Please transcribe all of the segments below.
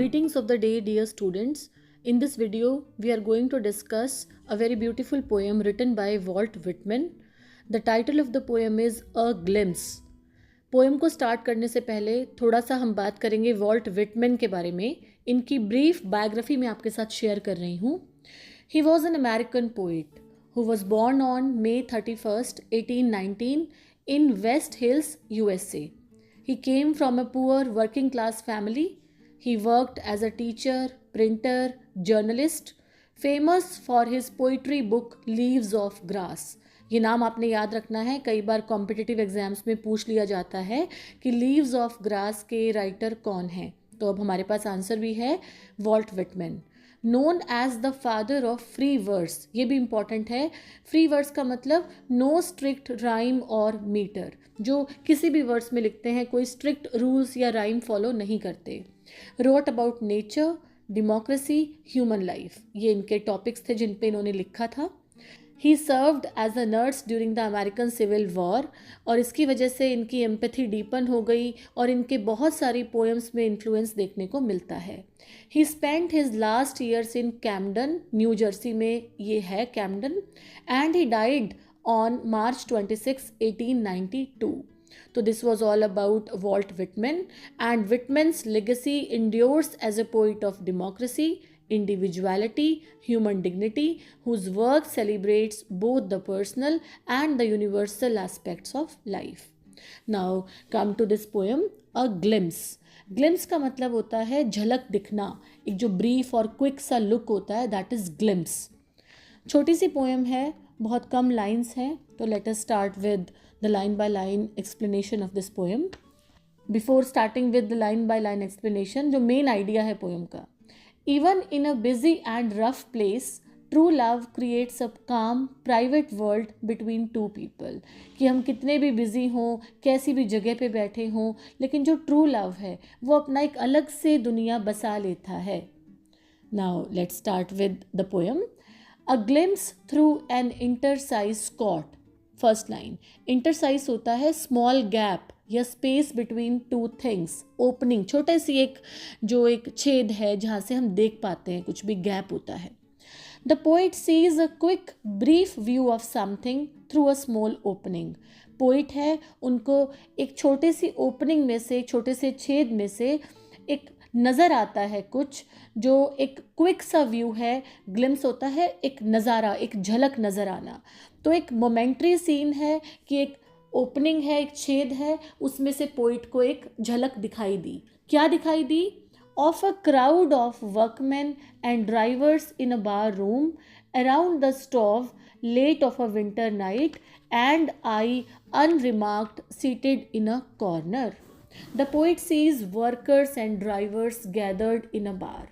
Greetings of the day, dear students. In this video, we are going to discuss a very beautiful poem written by Walt Whitman. The title of the poem is A Glimpse. Poem को start करने से पहले थोड़ा सा हम बात करेंगे Walt Whitman के बारे में. इनकी ब्रीफ बायोग्राफी मैं आपके साथ शेयर कर रही हूँ. He was an American poet who was born on May 31st, 1819 in West Hills, USA. He came from a poor working class family. He worked as a teacher, printer, journalist, famous for his poetry book Leaves of Grass. ये नाम आपने याद रखना है, कई बार competitive exams में पूछ लिया जाता है कि लीव्स ऑफ ग्रास के राइटर कौन हैं. तो अब हमारे पास आंसर भी है Walt Whitman. Known as the father of free verse. ये भी इम्पॉर्टेंट है. फ्री वर्स का मतलब नो स्ट्रिक्ट राइम और मीटर, जो किसी भी वर्ड्स में लिखते हैं कोई स्ट्रिक्ट रूल्स या राइम फॉलो नहीं करते. Wrote about nature, democracy, human life, ये इनके टॉपिक्स थे जिन पे इन्होंने लिखा था. ही served as a nurse during the American Civil War, और इसकी वजह से इनकी एम्पैथी डीपन हो गई और इनके बहुत सारी पोएम्स में इन्फ्लुएंस देखने को मिलता है. He spent his last years in Camden, New Jersey में ये है Camden, and he died on March 26, 1892. So this was all about Walt Whitman, and Whitman's legacy endures as a poet of democracy, individuality, human dignity, whose work celebrates both the personal and the universal aspects of life. Now come to this poem, A Glimpse. Glimpse का मतलब होता है झलक दिखना, एक जो brief और quick सा लुक होता है, दैट इज ग्लिम्स. छोटी सी पोएम है, बहुत कम लाइंस हैं, तो let us start with the line by line explanation of this poem. Before starting with the line by line explanation, जो मेन आइडिया है पोएम का. Even in a busy and rough place, true love creates a calm private world between two people. कि हम कितने भी busy हों, कैसी भी जगह पे बैठे हों, लेकिन जो ट्रू लव है वो अपना एक अलग से दुनिया बसा लेता है. Now let's start with the poem. A glimpse through an interstice caught. First line, interstice होता है स्मॉल गैप या space between two things. Opening, छोटे सी एक छेद है जहाँ से हम देख पाते हैं, कुछ भी गैप होता है. The poet sees a quick, brief view of something through a small opening. Poet है, उनको एक छोटे सी ओपनिंग में से, छोटे से छेद में से एक नज़र आता है कुछ, जो एक क्विक सा व्यू है. ग्लिम्स होता है एक नज़ारा, एक झलक नज़र आना. तो एक मोमेंट्री सीन है कि एक ओपनिंग है, एक छेद है, उसमें से पोइट को एक झलक दिखाई दी. क्या दिखाई दी? Of a crowd of workmen and drivers in a bar room around the stove late of a winter night, and I unremarked seated in a corner. The poet sees workers and drivers gathered in a bar.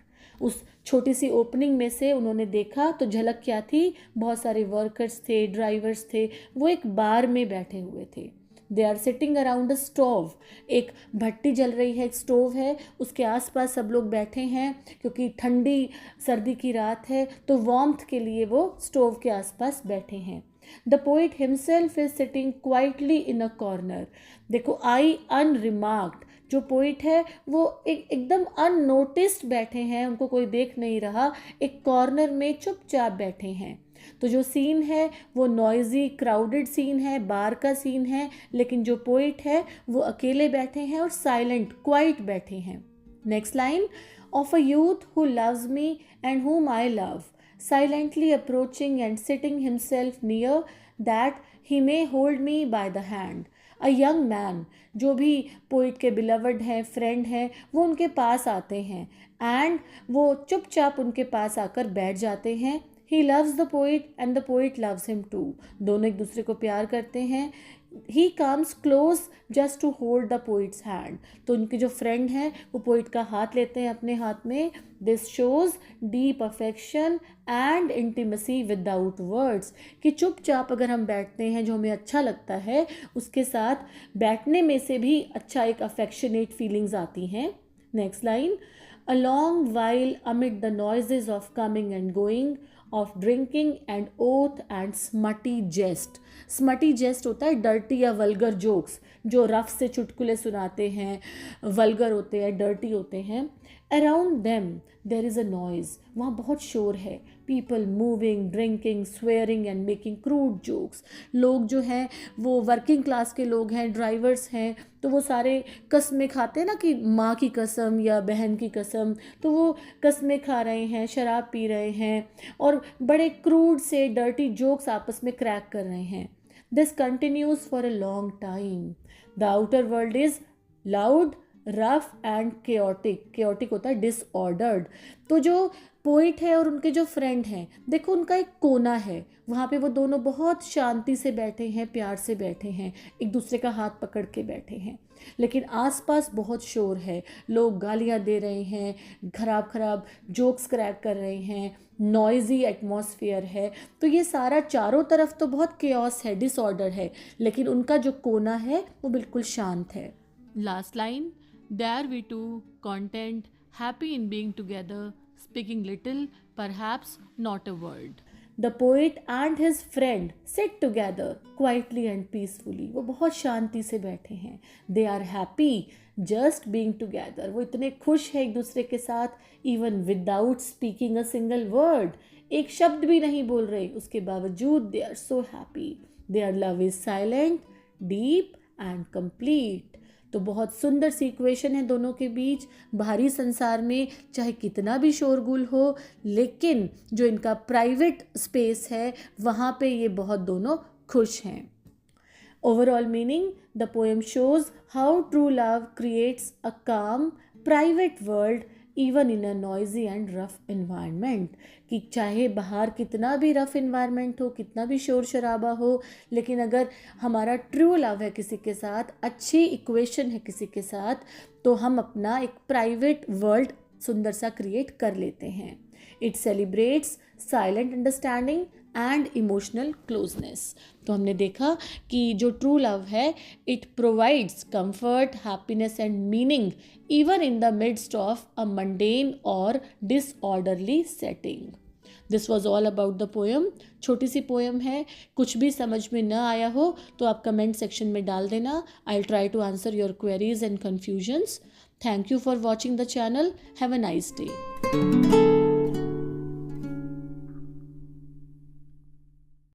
उस छोटी सी opening में से उन्होंने देखा तो झलक क्या थी? बहुत सारे वर्कर्स थे, ड्राइवर्स थे, वो एक बार में बैठे हुए थे. They are sitting around a stove. एक भट्टी जल रही है, एक स्टोव है, उसके आसपास सब लोग बैठे हैं क्योंकि ठंडी सर्दी की रात है, तो वार्मथ के लिए वो स्टोव के आसपास बैठे हैं. The poet himself is sitting quietly in a corner. देखो, आई अनरिमार्क्ड, जो पोइट है वो एकदम अननोटिस्ड बैठे हैं, उनको कोई देख नहीं रहा, एक कॉर्नर में चुपचाप बैठे हैं. तो जो सीन है वो नॉइजी क्राउडेड सीन है, बार का सीन है, लेकिन जो पोइट है वो अकेले बैठे हैं और साइलेंट क्वाइट बैठे हैं. Next line, of a youth who loves me and हुम I love, silently approaching and sitting himself near that he may hold me by the hand. A young man, जो भी पोइट के beloved हैं, friend हैं, वो उनके पास आते हैं एंड वो चुपचाप उनके पास आकर बैठ जाते हैं. He loves the poet and the poet loves him too. दोनों एक दूसरे को प्यार करते हैं. He comes close just to hold the poet's hand. तो उनके जो फ्रेंड हैं वो पोइट का हाथ लेते हैं अपने हाथ में. This shows deep affection and intimacy without words. कि चुपचाप अगर हम बैठते हैं, जो हमें अच्छा लगता है, उसके साथ बैठने में से भी अच्छा एक affectionate feelings आती हैं. Next line, a long while amid the noises of coming and going, of drinking and oath and smutty jest. Smutty jest होता है डर्टी या वल्गर जोक्स, जो रफ से चुटकुले सुनाते हैं, वल्गर होते हैं, डर्टी होते हैं। Around them there is a noise, वहाँ बहुत शोर है। People moving, drinking, swearing and making crude jokes. लोग जो हैं वो वर्किंग क्लास के लोग हैं, ड्राइवर्स हैं, तो वो सारे कस्में खाते हैं ना, कि माँ की कसम या बहन की कसम, तो वो कस्में खा रहे हैं, शराब पी रहे हैं और बड़े क्रूड से डर्टी जोक्स आपस में क्रैक कर रहे हैं। This continues for a long time. The outer world is loud, rough and chaotic. Chaotic होता है डिसऑर्डर्ड। तो जो पोइट है और उनके जो फ्रेंड हैं, देखो उनका एक कोना है, वहाँ पे वो दोनों बहुत शांति से बैठे हैं, प्यार से बैठे हैं, एक दूसरे का हाथ पकड़ के बैठे हैं। लेकिन आसपास बहुत शोर है, लोग गालियाँ दे रहे हैं, खराब खराब जोक्स क्रैक कर रहे हैं, नॉइजी एटमॉस्फेयर है। तो ये सारा चारों तरफ तो बहुत केओस है, डिसऑर्डर है, लेकिन उनका जो कोना है वो बिल्कुल शांत है। Last line, there we two, content, happy in being together, speaking little, perhaps not a word. The poet and his friend sit together quietly and peacefully. वो बहुत शांति से बैठे हैं। They are happy just being together. वो इतने खुश हैं एक दूसरे के साथ, even without speaking a single word. एक शब्द भी नहीं बोल रहे, उसके बावजूद they are so happy. Their love is silent, deep and complete. तो बहुत सुंदर सी इक्वेशन है दोनों के बीच। बाहरी संसार में चाहे कितना भी शोरगुल हो, लेकिन जो इनका प्राइवेट स्पेस है वहाँ पे ये बहुत दोनों खुश हैं। Overall meaning, the poem shows how true love creates a calm private world even in a noisy and rough environment. कि चाहे बाहर कितना भी रफ इन्वायरमेंट हो, कितना भी शोर शराबा हो, लेकिन अगर हमारा ट्रू लव है किसी के साथ, अच्छी इक्वेशन है किसी के साथ, तो हम अपना एक प्राइवेट वर्ल्ड सुंदर सा क्रिएट कर लेते हैं। It celebrates silent understanding and emotional closeness. तो हमने देखा कि जो ट्रू लव है, it provides comfort, happiness and meaning even in the midst of a mundane और disorderly setting. This was all about the poem. छोटी सी पोएम है, कुछ भी समझ में न आया हो तो आप कमेंट सेक्शन में डाल देना। I will try to answer your queries and confusions. Thank you for watching the channel. Have a nice day.